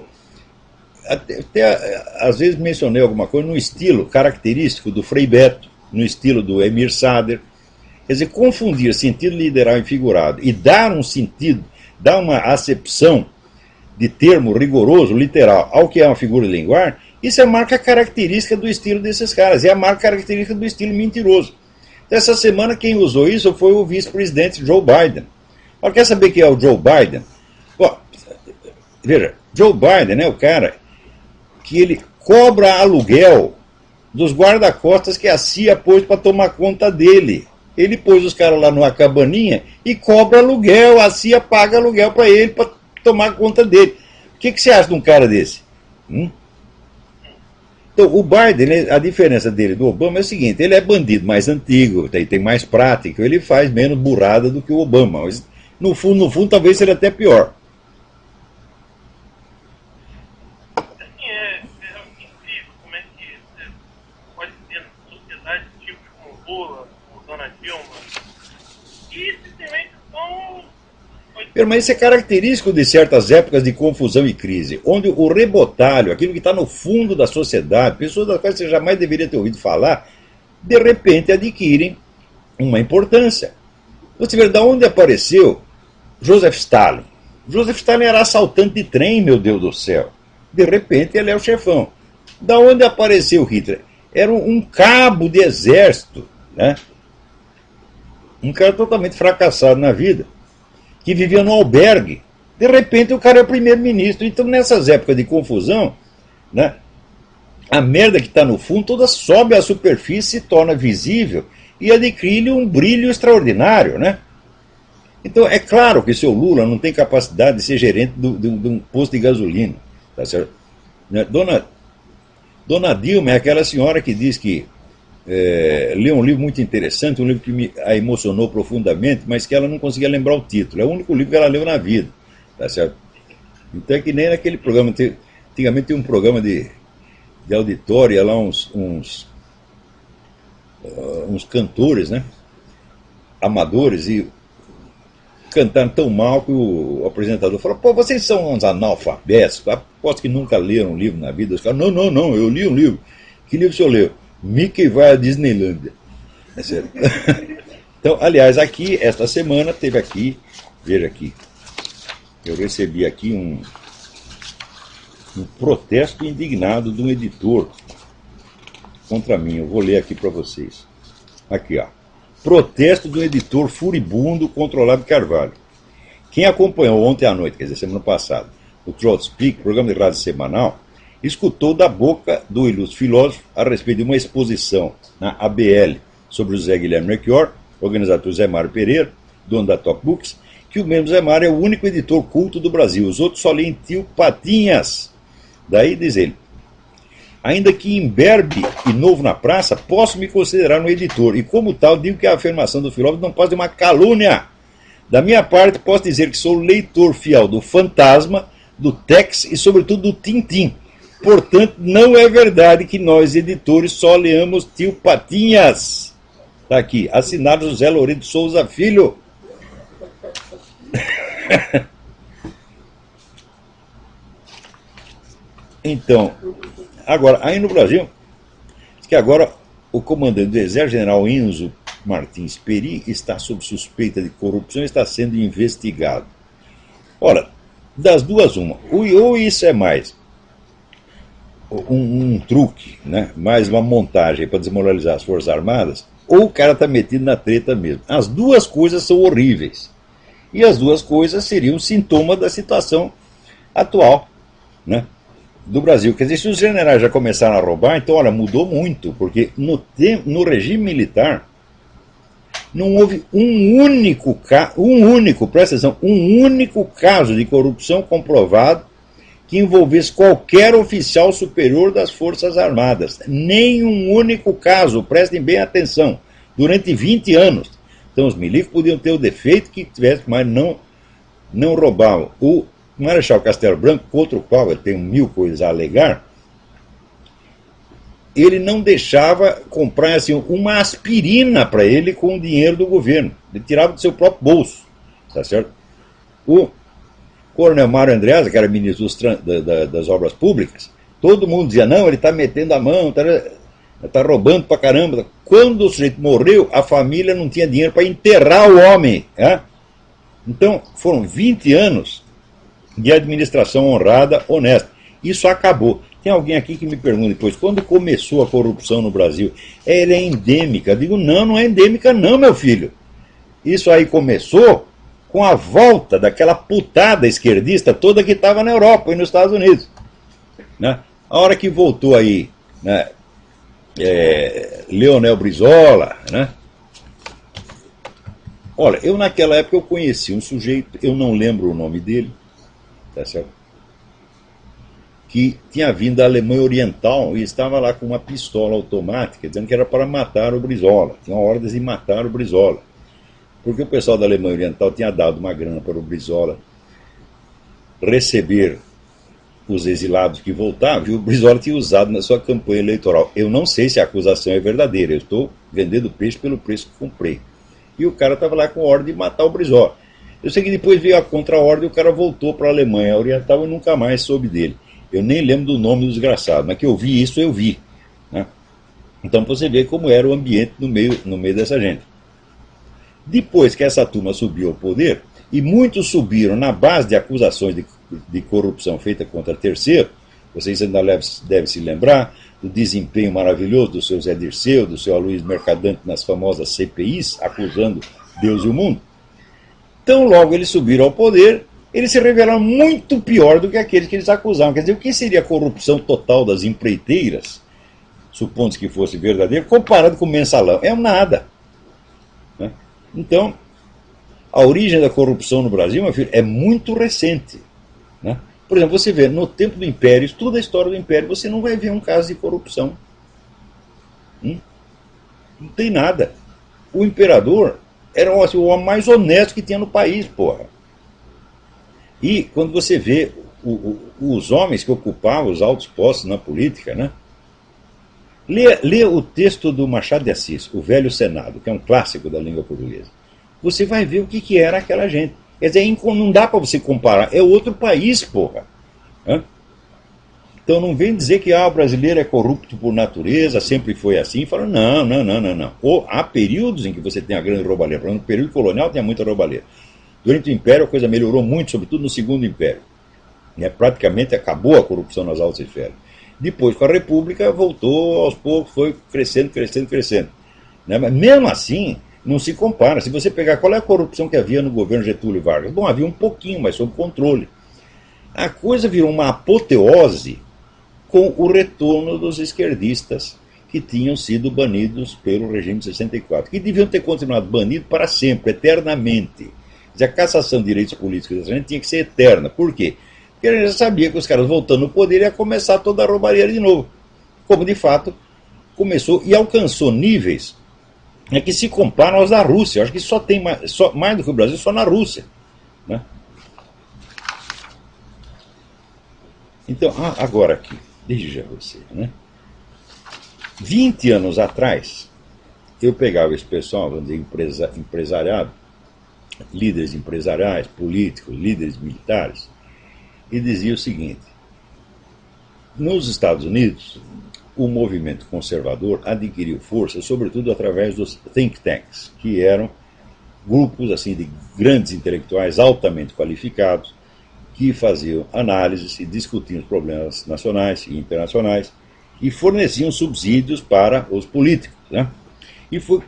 até às vezes mencionei alguma coisa no estilo característico do Frei Beto, no estilo do Emir Sader. Quer dizer, confundir sentido literal e figurado e dar um sentido, dar uma acepção de termo rigoroso, literal, ao que é uma figura de linguagem, isso é a marca característica do estilo desses caras, é a marca característica do estilo mentiroso. Então, essa semana quem usou isso foi o vice-presidente Joe Biden. Agora, quer saber quem é o Joe Biden? Bom, veja, Joe Biden é o cara que ele cobra aluguel dos guarda-costas que a CIA pôs para tomar conta dele. Ele pôs os caras lá numa cabaninha e cobra aluguel, a CIA paga aluguel para ele, para tomar conta dele. O que você acha de um cara desse? Então, o Biden, a diferença dele do Obama é o seguinte: ele é bandido mais antigo, tem mais prática, ele faz menos burrada do que o Obama. Mas no fundo, talvez seja até pior. Assim, é incrível como é que você pode ter sociedade tipo como Lula, como Dona Dilma, e simplesmente são... Mas isso é característico de certas épocas de confusão e crise, onde o rebotalho, aquilo que está no fundo da sociedade, pessoas das quais você jamais deveria ter ouvido falar, de repente adquirem uma importância. Você vê de onde apareceu Joseph Stalin. Joseph Stalin era assaltante de trem, meu Deus do céu. De repente ele é o chefão. Da onde apareceu Hitler? Era um cabo de exército, né? Um cara totalmente fracassado na vida, que vivia no albergue. De repente o cara é primeiro-ministro. Então nessas épocas de confusão, né, a merda que está no fundo toda sobe à superfície, se torna visível e adquire um brilho extraordinário, né? Então é claro que o seu Lula não tem capacidade de ser gerente de um posto de gasolina, tá certo? Né? Dona Dilma é aquela senhora que diz que leu um livro muito interessante, um livro que a emocionou profundamente, mas que ela não conseguia lembrar o título. É o único livro que ela leu na vida, tá certo? Então é que nem naquele programa, antigamente tinha um programa de auditório, ia lá uns cantores, né, amadores, e cantaram tão mal que o apresentador falou: pô, vocês são uns analfabetos, aposto que nunca leram um livro na vida. Os caras: não, eu li um livro. Que livro o senhor leu? Mickey vai à Disneylândia. É sério. Então, aliás, aqui, esta semana, teve aqui, veja aqui, eu recebi aqui um protesto indignado de um editor contra mim. Eu vou ler aqui para vocês. Aqui, ó. Protesto de um editor furibundo contra o Olavo de Carvalho. Quem acompanhou ontem à noite, quer dizer, semana passada, o Trout Speak, programa de rádio semanal, escutou da boca do ilustre filósofo a respeito de uma exposição na ABL sobre o José Guilherme Melchior, organizado por Zé Mário Pereira, dono da Top Books, que o mesmo Zé Mário é o único editor culto do Brasil. Os outros só leem Tio Patinhas. Daí diz ele: ainda que imberbe e novo na praça, posso me considerar um editor, e como tal digo que a afirmação do filósofo não pode ser uma calúnia. Da minha parte, posso dizer que sou leitor fiel do Fantasma, do Tex e sobretudo do Tintim. Portanto, não é verdade que nós, editores, só leamos Tio Patinhas. Está aqui, assinado José Lourenço Souza Filho. Então, agora, aí no Brasil, diz que agora o comandante do Exército, general Enzo Martins Peri, está sob suspeita de corrupção e está sendo investigado. Ora, das duas uma, ou isso é mais um truque, né, mais uma montagem para desmoralizar as Forças Armadas, ou o cara está metido na treta mesmo. As duas coisas são horríveis. E as duas coisas seriam sintoma da situação atual, né, do Brasil. Quer dizer, se os generais já começaram a roubar, então, olha, mudou muito, porque no regime militar não houve um único caso de corrupção comprovado que envolvesse qualquer oficial superior das Forças Armadas. Nem um único caso, prestem bem atenção, durante 20 anos. Então os milicos podiam ter o defeito que tivesse, mas não roubavam. O Marechal Castelo Branco, contra o qual ele tem 1000 coisas a alegar, ele não deixava comprar assim, uma aspirina para ele com o dinheiro do governo. Ele tirava do seu próprio bolso. Tá certo? O Coronel Mário Andreasa, que era ministro das Obras Públicas, todo mundo dizia: não, ele está metendo a mão, está roubando pra caramba. Quando o sujeito morreu, a família não tinha dinheiro para enterrar o homem. Então, foram 20 anos de administração honrada, honesta. Isso acabou. Tem alguém aqui que me pergunta depois: quando começou a corrupção no Brasil? Ela é endêmica. Eu digo: não é endêmica não, meu filho. Isso aí começou com a volta daquela putada esquerdista toda que estava na Europa e nos Estados Unidos. Né? A hora que voltou aí, né, Leonel Brizola, né? Olha, eu naquela época eu conheci um sujeito, eu não lembro o nome dele, tá certo? Que tinha vindo da Alemanha Oriental e estava lá com uma pistola automática, dizendo que era para matar o Brizola. Tinha ordens de matar o Brizola. porque o pessoal da Alemanha Oriental tinha dado uma grana para o Brizola receber os exilados que voltavam, e o Brizola tinha usado na sua campanha eleitoral. Eu não sei se a acusação é verdadeira, eu estou vendendo peixe pelo preço que comprei. E o cara estava lá com ordem de matar o Brizola. Eu sei que depois veio a contra-ordem e o cara voltou para a Alemanha Oriental e nunca mais soube dele. Eu nem lembro do nome do desgraçado, mas que eu vi isso, eu vi. Né? Então você vê como era o ambiente no meio dessa gente. Depois que essa turma subiu ao poder, e muitos subiram na base de acusações de corrupção feita contra terceiro, vocês ainda devem se lembrar do desempenho maravilhoso do seu Zé Dirceu, do seu Aloysio Mercadante nas famosas CPIs, acusando Deus e o mundo. Então, logo eles subiram ao poder, eles se revelaram muito pior do que aqueles que eles acusavam. Quer dizer, o que seria a corrupção total das empreiteiras, supondo que fosse verdadeiro, comparado com o mensalão? É nada. Né? Então, a origem da corrupção no Brasil, meu filho, é muito recente. Né? Por exemplo, você vê, no tempo do Império, toda a história do Império, você não vai ver um caso de corrupção. Não tem nada. O imperador era o homem mais honesto que tinha no país, porra. E quando você vê os homens que ocupavam os altos postos na política, né? Lê o texto do Machado de Assis, O Velho Senado, que é um clássico da língua portuguesa. Você vai ver o que era aquela gente. Quer dizer, não dá para você comparar. É outro país, porra. Então não vem dizer que o brasileiro é corrupto por natureza, sempre foi assim. Fala, não. Ou há períodos em que você tem a grande roubalheira. Por exemplo, no período colonial tinha muita roubalheira. Durante o Império a coisa melhorou muito, sobretudo no Segundo Império. Praticamente acabou a corrupção nas altas esferas. Depois, com a República, voltou aos poucos, foi crescendo. Mas mesmo assim, não se compara. Se você pegar qual é a corrupção que havia no governo Getúlio Vargas, bom, havia um pouquinho, mas sob controle. A coisa virou uma apoteose com o retorno dos esquerdistas que tinham sido banidos pelo regime de 64, que deviam ter continuado banidos para sempre, eternamente. A cassação de direitos políticos dessa gente tinha que ser eterna. Por quê? Porque a gente já sabia que os caras voltando no poder ia começar toda a roubalheira de novo. Como de fato começou e alcançou níveis que se comparam aos da Rússia. Eu acho que só tem mais do que o Brasil, só na Rússia. Né? Então, agora aqui, veja você, né? 20 anos atrás, eu pegava esse pessoal, vamos dizer, empresariado, líderes empresariais, políticos, líderes militares, e dizia o seguinte: nos Estados Unidos, o movimento conservador adquiriu força, sobretudo através dos think tanks, que eram grupos assim de grandes intelectuais altamente qualificados, que faziam análises e discutiam os problemas nacionais e internacionais e forneciam subsídios para os políticos. Né? E foi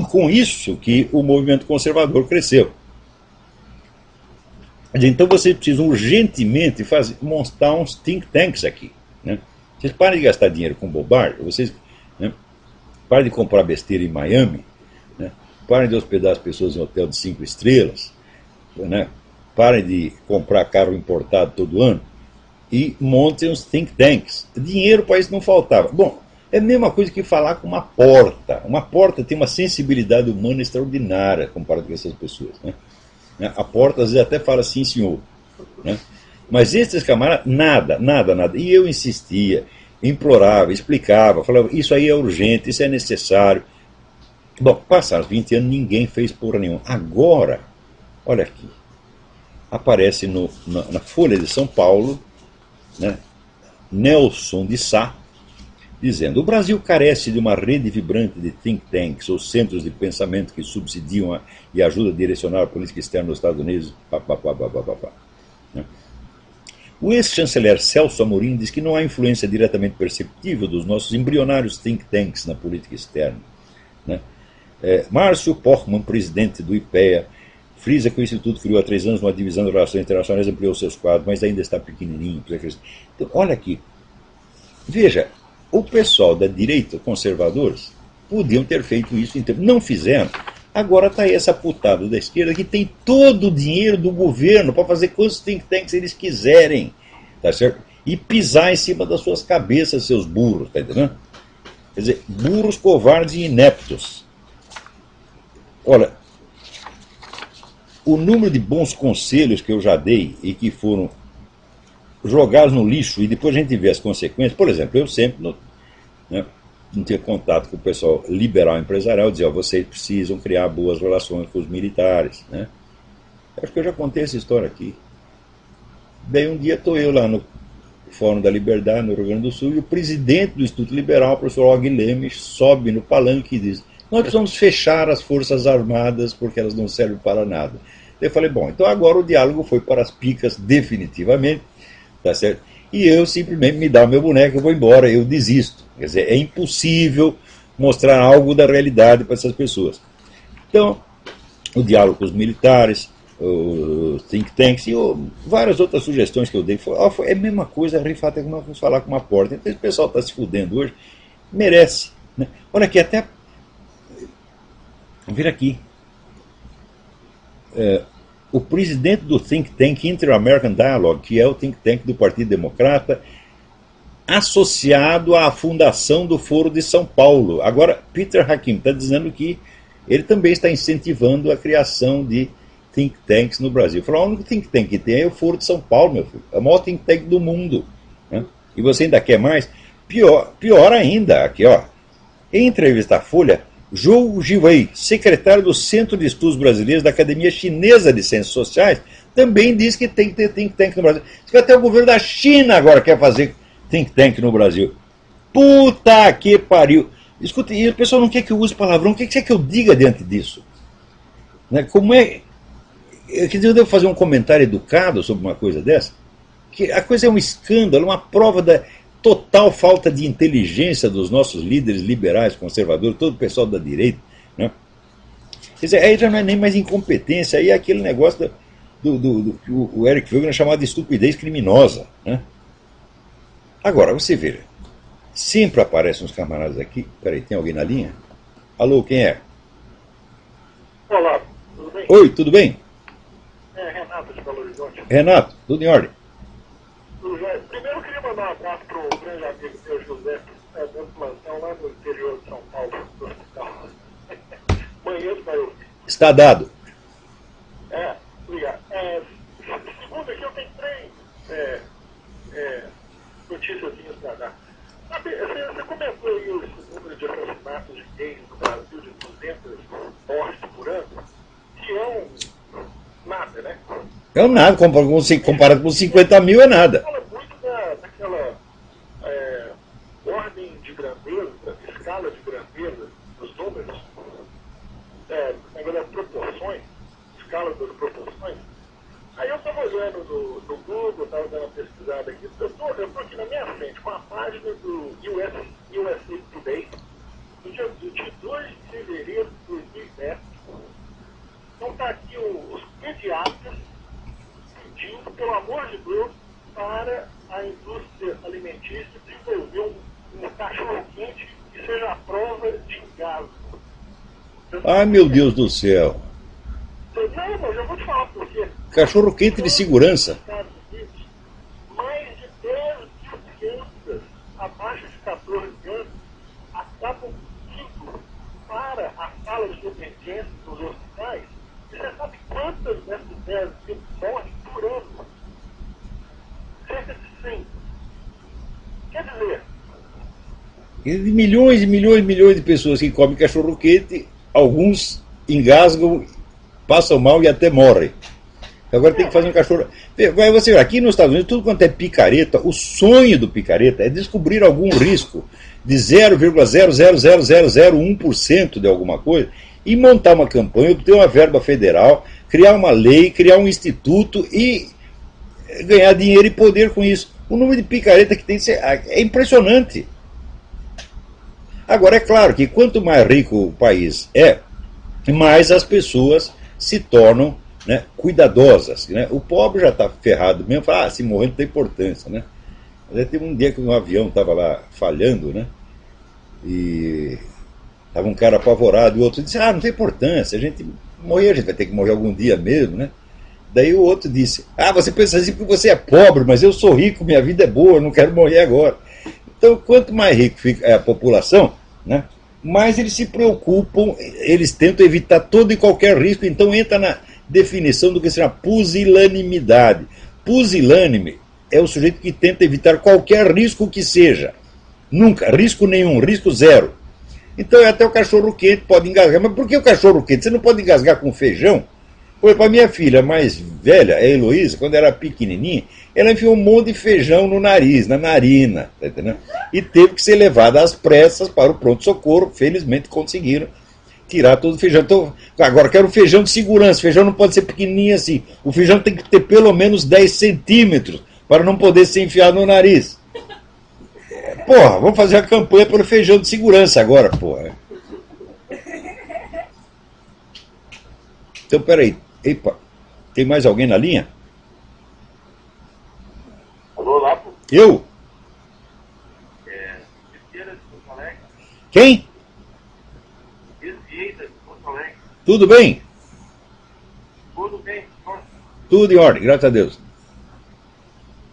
com isso que o movimento conservador cresceu. Então você precisa urgentemente montar uns think tanks aqui. Né? Vocês parem de gastar dinheiro com bobagem, vocês, né, parem de comprar besteira em Miami, né, parem de hospedar as pessoas em hotel de 5 estrelas, né, parem de comprar carro importado todo ano e montem uns think tanks. Dinheiro para isso não faltava. Bom, é a mesma coisa que falar com uma porta. Uma porta tem uma sensibilidade humana extraordinária comparado com essas pessoas. Né? A porta às vezes até fala sim, senhor. Né? Mas esses camaradas, nada. E eu insistia, implorava, explicava, falava, isso aí é urgente, isso é necessário. Bom, passaram 20 anos, ninguém fez porra nenhuma. Agora, olha aqui, aparece na Folha de São Paulo, né, Nelson de Sá, dizendo: o Brasil carece de uma rede vibrante de think tanks, ou centros de pensamento que subsidiam e ajudam a direcionar a política externa dos Estados Unidos. Né? O ex-chanceler Celso Amorim diz que não há influência diretamente perceptível dos nossos embrionários think tanks na política externa. Né? Márcio Portman, presidente do IPEA, frisa que o Instituto criou há 3 anos uma divisão de relações internacionais, ampliou seus quadros, mas ainda está pequenininho. Então, olha aqui, veja, o pessoal da direita, conservadores, podiam ter feito isso, então não fizeram. Agora está aí essa putada da esquerda que tem todo o dinheiro do governo para fazer quantos think tanks eles quiserem, tá certo? E pisar em cima das suas cabeças, seus burros, tá entendendo? Quer dizer, burros, covardes e ineptos. Olha, o número de bons conselhos que eu já dei e que foram jogados no lixo e depois a gente vê as consequências. Por exemplo, eu sempre não tinha contato com o pessoal liberal empresarial, dizia, vocês precisam criar boas relações com os militares. Né? Acho que eu já contei essa história aqui. Daí um dia estou eu lá no Fórum da Liberdade, no Rio Grande do Sul, e o presidente do Instituto Liberal, o professor Og Lemes, sobe no palanque e diz, nós precisamos fechar as Forças Armadas porque elas não servem para nada. Eu falei, bom, então agora o diálogo foi para as picas definitivamente, tá certo? E eu simplesmente me dá o meu boneco, eu vou embora, eu desisto. Quer dizer, é impossível mostrar algo da realidade para essas pessoas. Então, o diálogo com os militares, os think tanks e várias outras sugestões que eu dei, é a mesma coisa, rifar até como vamos falar com uma porta. Então, esse pessoal está se fudendo hoje, merece. Né? Olha aqui, até... Vira aqui. O presidente do think tank Inter-American Dialogue, que é o think tank do Partido Democrata, associado à fundação do Foro de São Paulo. Agora, Peter Hakim está dizendo que ele também está incentivando a criação de think tanks no Brasil. Falou, o único think tank que tem é o Foro de São Paulo, meu filho. É o maior think tank do mundo. Né? E você ainda quer mais? Pior ainda, aqui, ó. Em entrevista à Folha, Zhou Jiwei, secretário do Centro de Estudos Brasileiros da Academia Chinesa de Ciências Sociais, também diz que tem que ter think tank no Brasil. Diz que até o governo da China agora quer fazer think tank no Brasil. Puta que pariu. Escuta, e o pessoal não quer que eu use palavrão, o que quer que eu diga diante disso? Né? Como é... Quer dizer, eu devo fazer um comentário educado sobre uma coisa dessa? Que a coisa é um escândalo, uma prova da total falta de inteligência dos nossos líderes liberais, conservadores, todo o pessoal da direita. Né? Quer dizer, aí já não é nem mais incompetência, aí é aquele negócio do que o Eric Wegener chamava de estupidez criminosa. Né? Agora, você vê, sempre aparecem uns camaradas aqui. Peraí, tem alguém na linha? Alô, quem é? Olá, tudo bem? Oi, tudo bem? É Renato de Belo Horizonte. Renato, tudo em ordem? Primeiro eu queria mandar um abraço para o grande amigo meu José, que está dando plantão lá no interior de São Paulo, no hospital. Manhã de Bahia. Está dado. Obrigado. Segundo aqui, eu tenho três noticiazinhas para dar. Você comentou aí o número de assassinatos de gays no Brasil de 200 mortes por ano, que é nada, né? É nada, comparado com 50 mil é nada. Fala muito daquela ordem de grandeza, escala de grandeza dos números, das proporções, escala das proporções. Aí eu estava olhando no Google, estava dando uma pesquisada aqui, eu estou aqui na minha frente com a página do USA Today, do dia 22 de fevereiro de 2010. Então está aqui os pediatras pedindo, pelo amor de Deus, para a indústria alimentícia desenvolver um cachorro-quente que seja a prova de engasgo. Ai, meu Deus do céu. Não, mas eu vou te falar por quê. Cachorro-quente de segurança. Mais de 10 mil crianças abaixo de 14 anos acabam indo para a sala de emergência dos hospitais. E você sabe quantas dessas 10 mil morrem por ano? Cerca de 100. Quer dizer... Milhões e milhões e milhões de pessoas que comem cachorro-quente, alguns engasgam, passam mal e até morrem. Agora tem que fazer um cachorro... Vai você ver, aqui nos Estados Unidos, tudo quanto é picareta, o sonho do picareta é descobrir algum risco de 0,00001% de alguma coisa e montar uma campanha, obter uma verba federal, criar uma lei, criar um instituto e ganhar dinheiro e poder com isso. O número de picareta que tem é impressionante. Agora, é claro que quanto mais rico o país é, mais as pessoas se tornam, né, cuidadosas. Né? O pobre já está ferrado mesmo, fala, se morrer não tem importância. Né? Mas teve um dia que um avião estava lá falhando, né? E estava um cara apavorado, e o outro disse, não tem importância, a gente vai ter que morrer algum dia mesmo, né? Daí o outro disse, você pensa assim porque você é pobre, mas eu sou rico, minha vida é boa, eu não quero morrer agora. Então, quanto mais rico fica a população, né, mais eles se preocupam, eles tentam evitar todo e qualquer risco, então entra definição do que se chama pusilanimidade. Pusilânime é o sujeito que tenta evitar qualquer risco que seja. Nunca, risco nenhum, risco zero. Então até o cachorro quente pode engasgar. Mas por que o cachorro quente? Você não pode engasgar com feijão? Foi para minha filha mais velha, a Heloísa, quando era pequenininha, ela enfiou um monte de feijão no nariz, na narina, tá entendendo? E teve que ser levada às pressas para o pronto-socorro. Felizmente conseguiram tirar todo o feijão. Então, agora quero feijão de segurança. O feijão não pode ser pequenininho assim. O feijão tem que ter pelo menos 10 centímetros para não poder ser enfiado no nariz. Porra, vamos fazer a campanha pelo feijão de segurança agora, porra. Então, peraí. Epa, tem mais alguém na linha? Alô, lá, pô. Eu? Vieira de Porto Alegre. Quem? Vieira de Porto Alegre. Tudo bem? Tudo bem, senhor? Tudo em ordem, graças a Deus.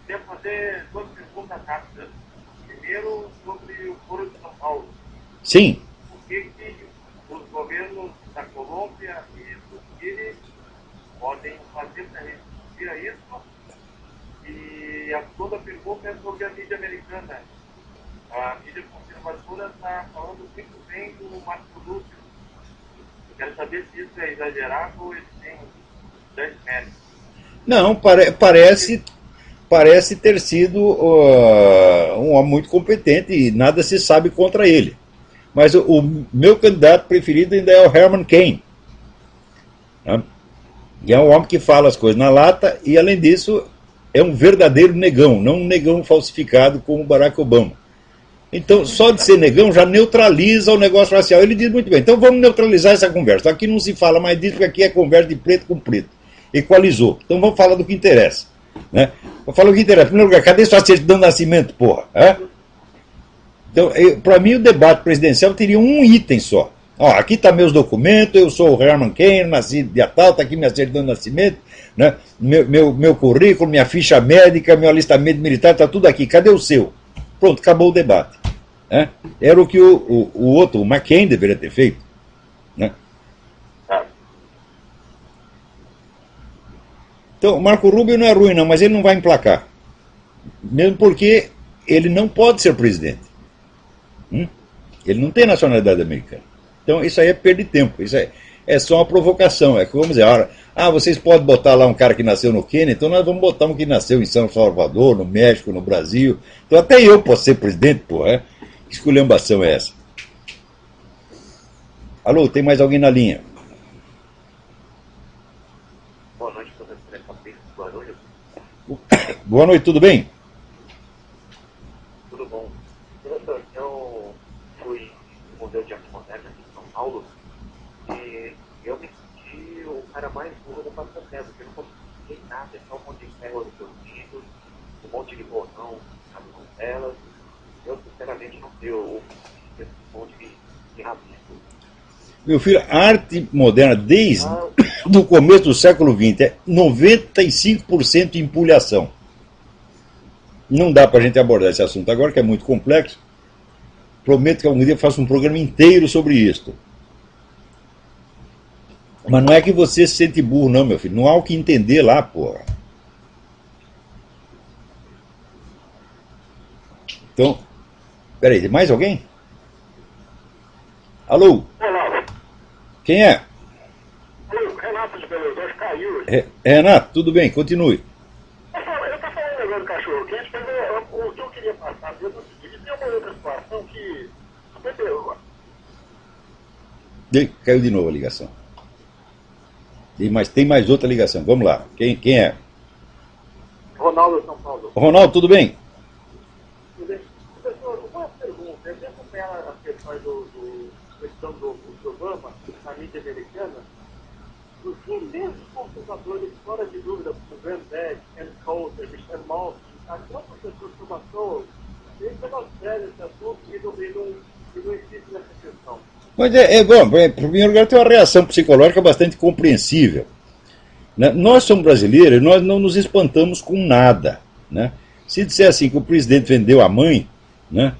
Queria fazer duas perguntas rápidas. Primeiro, sobre o Foro de São Paulo. Sim. Por que os governos da Colômbia e do Chile podem fazer para resistir a isso? E a segunda pergunta é sobre a mídia americana. A mídia conservadora está falando muito bem do Marco Rubio. Eu quero saber se isso é exagerado ou ele tem grande mérito. Não, parece ter sido um homem muito competente e nada se sabe contra ele. Mas o meu candidato preferido ainda é o Herman Cain. Né? E é um homem que fala as coisas na lata e, além disso, é um verdadeiro negão, não um negão falsificado como o Barack Obama. Então, só de ser negão já neutraliza o negócio racial. Ele diz muito bem, então vamos neutralizar essa conversa. Aqui não se fala mais disso, porque aqui é conversa de preto com preto. Equalizou. Então vamos falar do que interessa. Né? Vou falar do que interessa. Em primeiro lugar, cadê sua certidão de nascimento, porra? Então, para mim, o debate presidencial teria um item só. Ó, aqui está meus documentos, eu sou o Herman Cain, nasci dia tal, está aqui minha certidão de nascimento, né? meu currículo, minha ficha médica, meu alistamento militar, está tudo aqui. Cadê o seu? Pronto, acabou o debate. Né? Era o que o outro, o McCain, deveria ter feito. Né? Então, o Marco Rubio não é ruim, não, mas ele não vai emplacar. Mesmo porque ele não pode ser presidente. Ele não tem nacionalidade americana. Então, isso aí é perda de tempo. Isso é só uma provocação. É como dizer, vocês podem botar lá um cara que nasceu no Quênia, então nós vamos botar um que nasceu em São Salvador, no México, no Brasil. Então, até eu posso ser presidente, pô. Que esculhambação é essa? Alô, tem mais alguém na linha? Boa noite, professor Fabrício Guarulhos. Boa noite, tudo bem? Tudo bom. Professor, eu fui no Museu de Arte Moderna aqui em São Paulo e eu me senti o cara mais burro da face da terra, porque eu não consegui nada, é só um monte de ferro nos seus dedos, um monte de botão nas mãos delas. Eu, sinceramente, não sei esse monte de rabisco. Meu filho, a arte moderna, desde o começo do século XX, é 95% empulhação. Não dá para a gente abordar esse assunto agora, que é muito complexo. Prometo que algum dia eu faço um programa inteiro sobre isto. Mas não é que você se sente burro, não, meu filho. Não há o que entender lá, porra. Então, peraí, tem mais alguém? Alô? Olá. Quem é? Renato de Belo Horizonte caiu. Renato, tudo bem, continue. Eu estou falando agora do cachorro quente, mas o que eu queria passar mesmo é o seguinte, tem uma outra situação que... Caiu de novo a ligação. Tem mais outra ligação, vamos lá. Quem é? Ronaldo de São Paulo. Ronaldo, tudo bem? Professor, uma pergunta. Eu tenho acompanhado as questões do Obama na mídia americana. Os imensos conservadores, fora de dúvida, como Graham Beck, Ken Coulter, Michel Malkin, as próprias pessoas que passou, eles pegam sério esse assunto e não existe nessa questão. Mas bom, em primeiro lugar, tem uma reação psicológica bastante compreensível. Né? Nós somos brasileiros, nós não nos espantamos com nada. Né? Se disser assim que o presidente vendeu a mãe, né?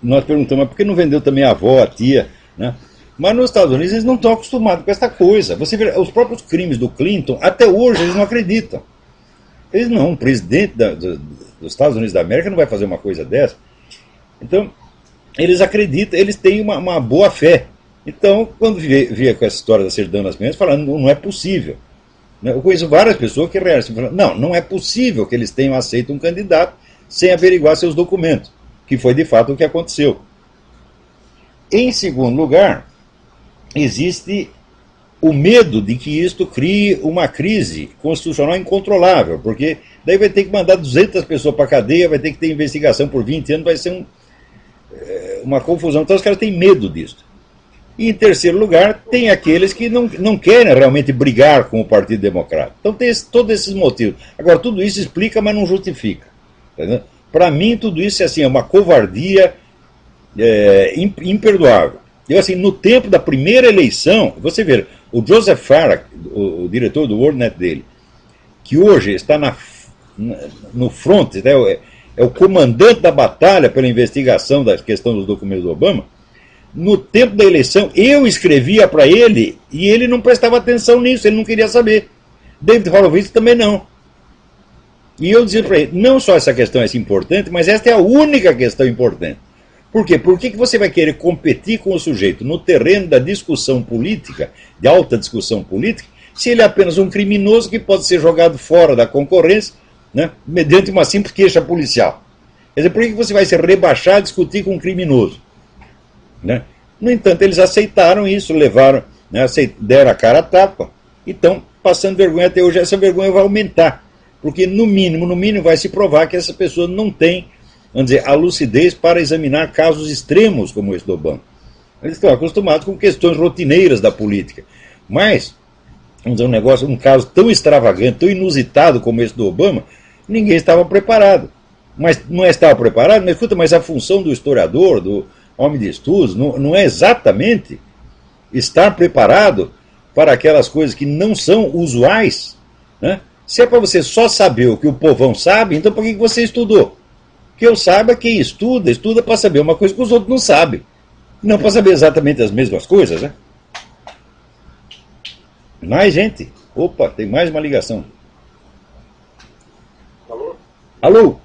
Nós perguntamos, mas por que não vendeu também a avó, a tia? Né? Mas nos Estados Unidos eles não estão acostumados com essa coisa. Você vê, os próprios crimes do Clinton, até hoje, eles não acreditam. Eles não, um presidente dos Estados Unidos da América não vai fazer uma coisa dessa. Então, eles acreditam, eles têm uma boa fé. Então, quando via com essa história da certidão de nascimento, falando, não é possível. Eu conheço várias pessoas que reagem falando, não é possível que eles tenham aceito um candidato sem averiguar seus documentos, que foi de fato o que aconteceu. Em segundo lugar, existe o medo de que isto crie uma crise constitucional incontrolável, porque daí vai ter que mandar 200 pessoas para a cadeia, vai ter que ter investigação por 20 anos, vai ser uma confusão. Então os caras têm medo disso. E em terceiro lugar, tem aqueles que não querem realmente brigar com o Partido Democrata. Então tem todos esses motivos. Agora, tudo isso explica, mas não justifica. Para mim, tudo isso é uma covardia imperdoável. Eu, assim, no tempo da primeira eleição, você vê, o Joseph Farah, o diretor do WorldNet dele, que hoje está no front, é o comandante da batalha pela investigação da questão dos documentos do Obama. No tempo da eleição, eu escrevia para ele e ele não prestava atenção nisso, ele não queria saber. David Horowitz também não. E eu dizia para ele, não só essa questão é importante, mas esta é a única questão importante. Por quê? Por que você vai querer competir com o sujeito no terreno da discussão política, de alta discussão política, se ele é apenas um criminoso que pode ser jogado fora da concorrência, né, mediante uma simples queixa policial? Quer dizer, por que você vai se rebaixar a discutir com um criminoso? Né? No entanto, eles aceitaram isso, levaram, né, deram a cara a tapa e estão passando vergonha até hoje. Essa vergonha vai aumentar, porque no mínimo vai se provar que essa pessoa não tem, vamos dizer, a lucidez para examinar casos extremos como esse do Obama. Eles estão acostumados com questões rotineiras da política. Mas, vamos dizer, um caso tão extravagante, tão inusitado como esse do Obama, ninguém estava preparado. Mas não estava preparado, mas escuta, mas a função do historiador, do homem de estudos, não é exatamente estar preparado para aquelas coisas que não são usuais, né? Se é para você só saber o que o povão sabe, então por que você estudou? Que eu saiba, quem estuda para saber uma coisa que os outros não sabem. Não para saber exatamente as mesmas coisas, né? Mais gente. Opa, tem mais uma ligação. Alô? Alô?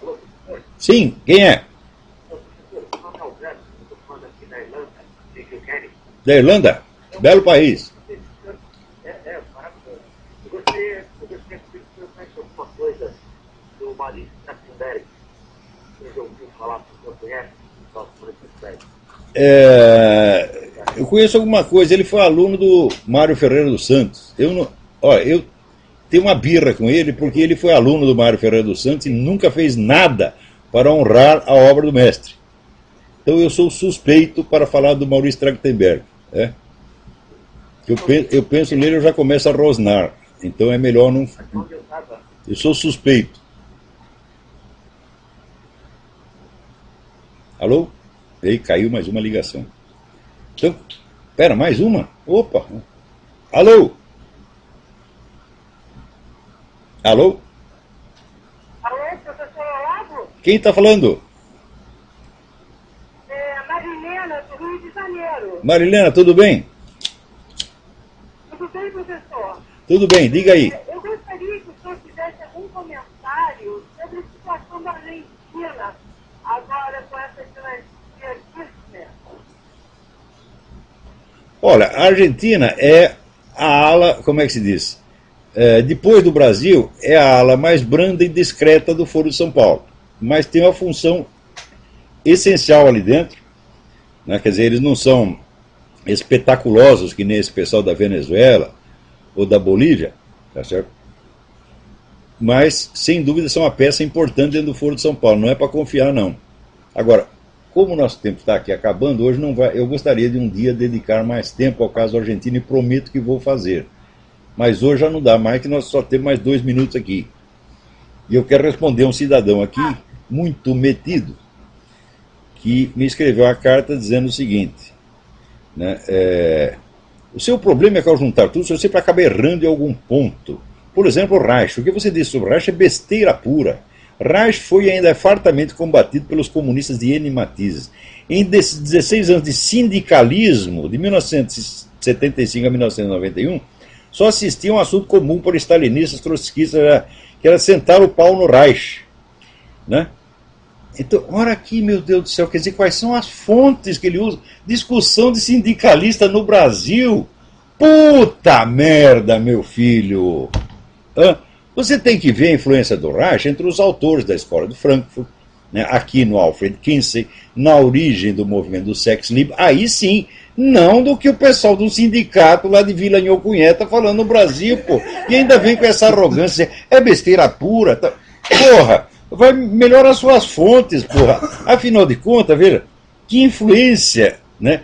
Alô? Sim, quem é? Da Irlanda? Belo país. Maravilhoso. Eu gostaria de conhecer alguma coisa do Maurice Trachtenberg. Você já ouviu falar, se você conhece? Eu conheço alguma coisa, ele foi aluno do Mário Ferreira dos Santos. Eu tenho uma birra com ele porque ele foi aluno do Mário Ferreira dos Santos e nunca fez nada para honrar a obra do mestre. Então eu sou suspeito para falar do Maurice Trachtenberg. Eu penso nele, eu já começo a rosnar. Então é melhor não... Eu sou suspeito. Alô? Ei, caiu mais uma ligação. Então, espera, mais uma? Opa! Alô? Alô? Alô, professor Olavo? Quem está falando? Marilena, do Rio de Janeiro. Marilena, tudo bem? Tudo bem, professor? Tudo bem, diga aí. Eu gostaria que o senhor fizesse algum comentário sobre a situação da Argentina, agora com essa dinastia Kirchner. Olha, a Argentina é a ala, como é que se diz? Depois do Brasil, é a ala mais branda e discreta do Foro de São Paulo. Mas tem uma função essencial ali dentro, né? Quer dizer, eles não são espetaculosos que nem esse pessoal da Venezuela ou da Bolívia, tá certo? Mas, sem dúvida, são uma peça importante dentro do Foro de São Paulo, não é para confiar, não. Agora, como o nosso tempo está aqui acabando, hoje não vai, eu gostaria de um dia dedicar mais tempo ao caso argentino e prometo que vou fazer. Mas hoje já não dá mais, que nós só temos mais 2 minutos aqui. E eu quero responder a um cidadão aqui, muito metido, que me escreveu uma carta dizendo o seguinte, né, o seu problema é que ao juntar tudo, você sempre acaba errando em algum ponto. Por exemplo, o Reich. O que você disse sobre o Reich é besteira pura. Reich foi e ainda é fartamente combatido pelos comunistas de N matizes. Em 16 anos de sindicalismo, de 1975 a 1991, só assistia um assunto comum para stalinistas, trotskistas, que era sentar o pau no Reich. Né? Então, olha aqui, meu Deus do céu, quer dizer, quais são as fontes que ele usa? Discussão de sindicalista no Brasil. Puta merda, meu filho! Você tem que ver a influência do Reich entre os autores da Escola de Frankfurt, né, aqui no Alfred Kinsey, na origem do movimento do Sex Libre, aí sim, não do que o pessoal do sindicato lá de Vila Nhokunhé está falando no Brasil, pô. E ainda vem com essa arrogância, é besteira pura. Tá. Porra, vai melhorar suas fontes, porra. Afinal de contas, veja, que influência, né,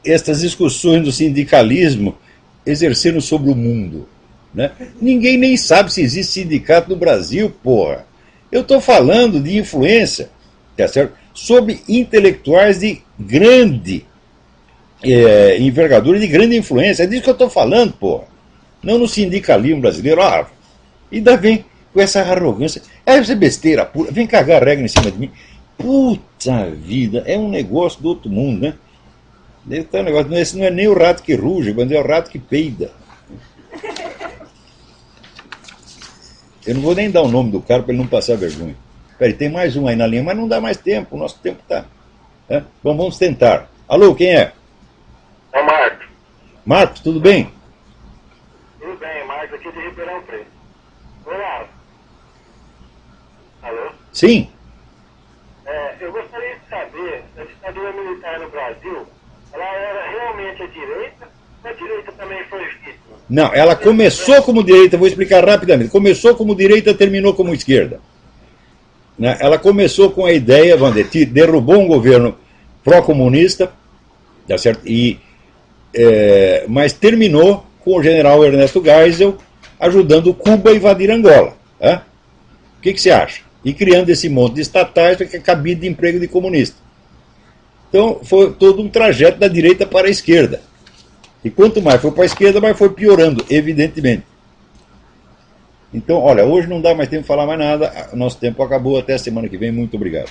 estas discussões do sindicalismo exerceram sobre o mundo. Né? Ninguém nem sabe se existe sindicato no Brasil, porra. Eu estou falando de influência, tá certo? Sobre intelectuais de grande envergadura e de grande influência. É disso que eu estou falando, porra. Não no sindicalismo brasileiro. Ainda vem com essa arrogância. Isso é besteira pura. Vem cagar a regra em cima de mim. Puta vida, é um negócio do outro mundo, né? Esse não é nem o rato que ruge, mas é o rato que peida. Eu não vou nem dar o nome do cara para ele não passar vergonha. Peraí, tem mais um aí na linha, mas não dá mais tempo, o nosso tempo está. Bom, vamos tentar. Alô, quem é? É o Marcos. Marcos, tudo bem? Tudo bem, Marcos aqui de Ribeirão Preto. Olá. Alô? Sim. Eu gostaria de saber, a ditadura militar no Brasil, ela era realmente a direita, ou a direita também foi vítima? Não, ela começou como direita, vou explicar rapidamente. Começou como direita, terminou como esquerda. Ela começou com a ideia, vamos dizer, derrubou um governo pró-comunista, tá certo? Mas terminou com o general Ernesto Geisel ajudando Cuba a invadir Angola. O que você acha? E criando esse monte de estatais que é cabide de emprego de comunista. Então foi todo um trajeto da direita para a esquerda. E quanto mais foi para a esquerda, mais foi piorando, evidentemente. Então, olha, hoje não dá mais tempo de falar mais nada. Nosso tempo acabou. Até a semana que vem. Muito obrigado.